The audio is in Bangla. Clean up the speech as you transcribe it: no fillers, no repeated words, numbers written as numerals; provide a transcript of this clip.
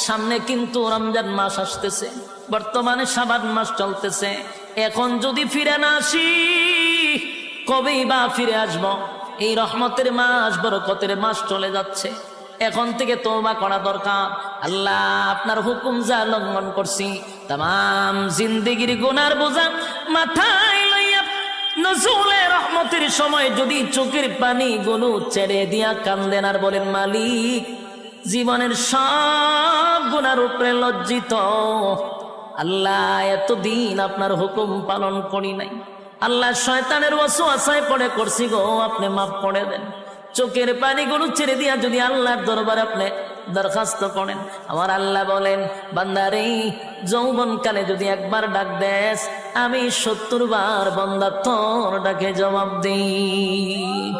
সামনে কিন্তু রমজান মাস আসতেছে, বর্তমানে শাবান মাস চলতেছে। এখন যদি ফিরে না আসি কবেই বা ফিরে আসব? এই রহমতের মাস, বরকতের মাস চলে যাচ্ছে। এখন থেকে তওবা করা দরকার। আল্লাহ আপনার হুকুম যা লঙ্ঘন করছি, তাম জিন্দেগির গুনার বোঝা মাথায় লইয়া নজরুলের রহমতের সময় যদি চোখের পানি গুলো ছেড়ে দিয়া কান্দেন আর বলেন, মালিক জীবনের সব গুনার উপরে লজ্জিত, আল্লাহ এতদিন আপনার হুকুম পালন করি নাই, আল্লাহ শয়তানের ওয়াসওয়াসায় পড়ে করছি গো, আপনি মাফ করে দেন। চোখের পানিগুলো ছেড়ে দিয়া যদি আল্লাহর দরবারে আপনি দরখাস্ত করেন, আমার আল্লাহ বলেন, বান্দারে যৌবনকালে যদি একবার ডাক দেস, আমি 70 বার বান্দা তোর ডাকে জবাব দিই।